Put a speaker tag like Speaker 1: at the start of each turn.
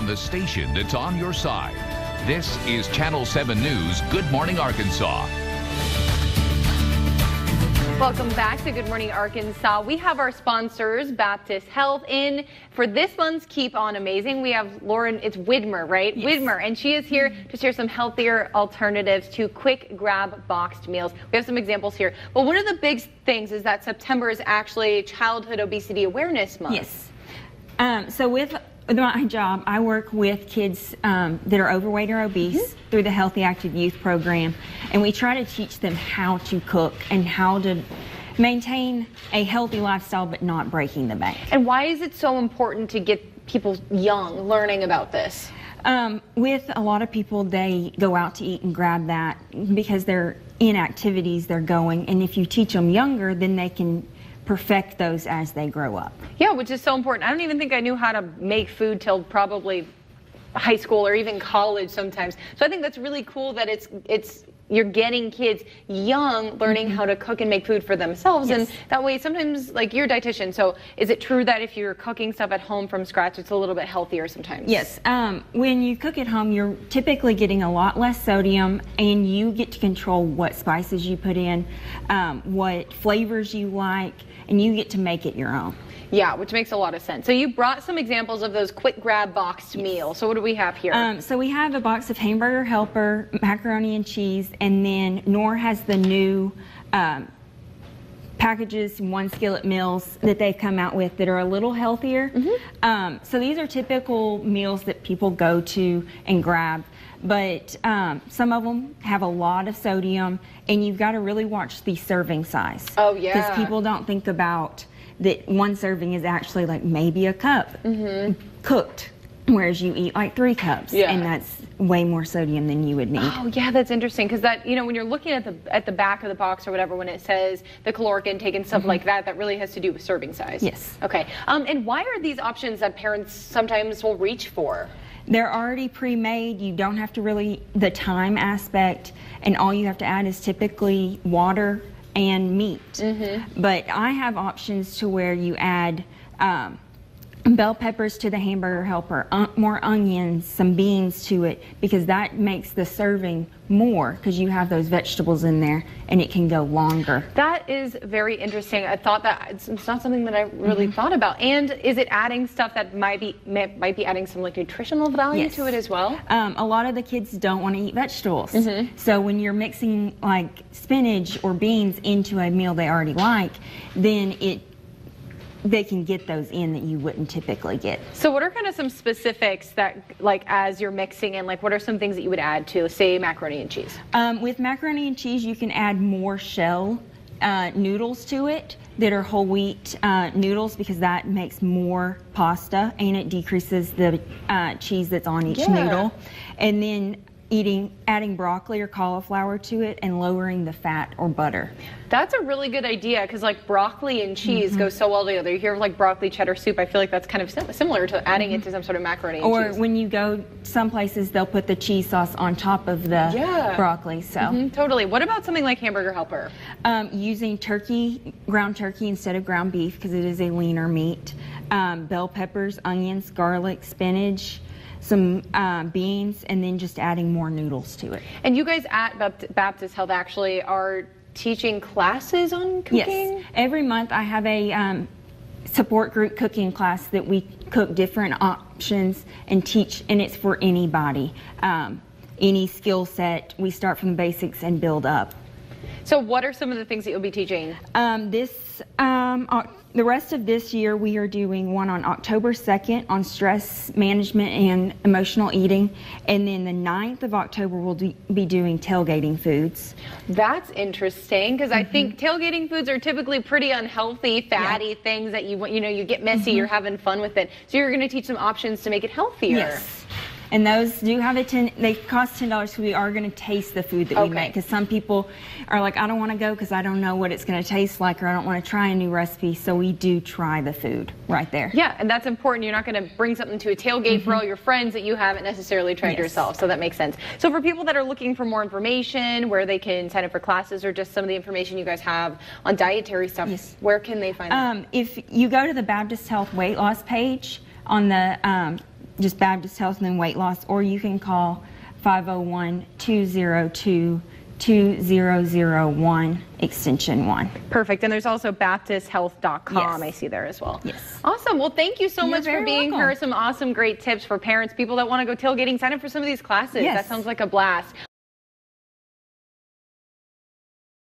Speaker 1: on the station that's on your side. This is Channel 7 News Good Morning Arkansas.
Speaker 2: Welcome back to Good Morning Arkansas. We have our sponsors, Baptist Health, in for this month's Keep On Amazing. We have Lauren, it's Widmer, right? Yes. Widmer, and she is here to share some healthier alternatives to quick grab boxed meals. We have some examples here. But one of the big things is that September is actually Childhood Obesity Awareness Month.
Speaker 3: Yes. So with my job, I work with kids that are overweight or obese through the Healthy Active Youth program, and we try to teach them how to cook and how to maintain a healthy lifestyle but not breaking the bank.
Speaker 2: And why is it so important to get people young learning about this?
Speaker 3: With a lot of people, they go out to eat and grab that because they're in activities they're going, and if you teach them younger, then they can perfect those as they grow up.
Speaker 2: Yeah, which is so important. I don't even think I knew how to make food till probably high school or even college sometimes. So I think that's really cool that it's you're getting kids young learning how to cook and make food for themselves.
Speaker 3: Yes.
Speaker 2: And that way sometimes, like you're a dietitian, so is it true that if you're cooking stuff at home from scratch, it's a little bit healthier sometimes?
Speaker 3: Yes. When you cook at home, you're typically getting a lot less sodium, and you get to control what spices you put in, what flavors you like, and you get to make it your own.
Speaker 2: Yeah, which makes a lot of sense. So you brought some examples of those quick grab boxed meals. So what do we have here?
Speaker 3: So we have a box of Hamburger Helper, macaroni and cheese, and then Nor has the new packages, one skillet meals that they've come out with that are a little healthier. So these are typical meals that people go to and grab, but some of them have a lot of sodium, and you've got to really watch the serving size.
Speaker 2: Oh yeah.
Speaker 3: Because people don't think about that one serving is actually like maybe a cup cooked, whereas you eat like 3 cups, and that's way more sodium than you would need.
Speaker 2: Oh yeah, that's interesting, because that, you know, when you're looking at the back of the box or whatever, when it says the caloric intake and stuff like that, that really has to do with serving size.
Speaker 3: Yes.
Speaker 2: Okay. And why are these options that parents sometimes will reach for?
Speaker 3: They're already pre-made. You don't have to really, the time aspect, and all you have to add is typically water and meat. But I have options to where you add bell peppers to the Hamburger Helper, more onions, some beans to it, because that makes the serving more, because you have those vegetables in there and it can go longer.
Speaker 2: That is very interesting. I thought that it's not something that I really thought about. And is it adding stuff that might be adding some like nutritional value to it as well?
Speaker 3: A lot of the kids don't want to eat vegetables. So when you're mixing like spinach or beans into a meal they already like, then they can get those in that you wouldn't typically get.
Speaker 2: So what are kind of some specifics that, like, as you're mixing in, like what are some things that you would add to, say, macaroni and cheese?
Speaker 3: With macaroni and cheese, you can add more shell noodles to it that are whole wheat noodles, because that makes more pasta and it decreases the cheese that's on each noodle. And then adding broccoli or cauliflower to it and lowering the fat or butter.
Speaker 2: That's a really good idea, because like broccoli and cheese go so well together. You hear like broccoli cheddar soup, I feel like that's kind of similar to adding it to some sort of macaroni and cheese.
Speaker 3: Or when you go some places, they'll put the cheese sauce on top of the broccoli. So
Speaker 2: totally. What about something like Hamburger Helper?
Speaker 3: Using ground turkey instead of ground beef, because it is a leaner meat. Bell peppers, onions, garlic, spinach, some beans, and then just adding more noodles to it.
Speaker 2: And you guys at Baptist Health actually are teaching classes on cooking?
Speaker 3: Yes. Every month I have a support group cooking class that we cook different options and teach, and it's for anybody. Any skill set. We start from the basics and build up.
Speaker 2: So what are some of the things that you'll be teaching?
Speaker 3: The rest of this year, we are doing one on October 2nd on stress management and emotional eating. And then the 9th of October, we'll be doing tailgating foods.
Speaker 2: That's interesting, because I think tailgating foods are typically pretty unhealthy, fatty things that you get messy, you're having fun with it. So you're going to teach some options to make it healthier.
Speaker 3: Yes. And those do have they cost $10, so we are going to taste the food that we make, because some people are like, I don't want to go because I don't know what it's going to taste like, or I don't want to try a new recipe. So we do try the food right there.
Speaker 2: Yeah, and that's important. You're not going to bring something to a tailgate for all your friends that you haven't necessarily tried yourself. So that makes sense. So for people that are looking for more information, where they can sign up for classes, or just some of the information you guys have on dietary stuff, where can they find it?
Speaker 3: If you go to the Baptist Health weight loss page on the just Baptist Health and then weight loss, or you can call 501-202-2001 extension 1.
Speaker 2: Perfect. And there's also BaptistHealth.com.
Speaker 3: Yes.
Speaker 2: I see there as well.
Speaker 3: Yes.
Speaker 2: Awesome. Well, thank you so
Speaker 3: You're
Speaker 2: much for
Speaker 3: very
Speaker 2: being
Speaker 3: welcome.
Speaker 2: here. Some awesome, great tips for parents, people that want to go tailgating. Sign up for some of these classes.
Speaker 3: Yes.
Speaker 2: That sounds like a blast.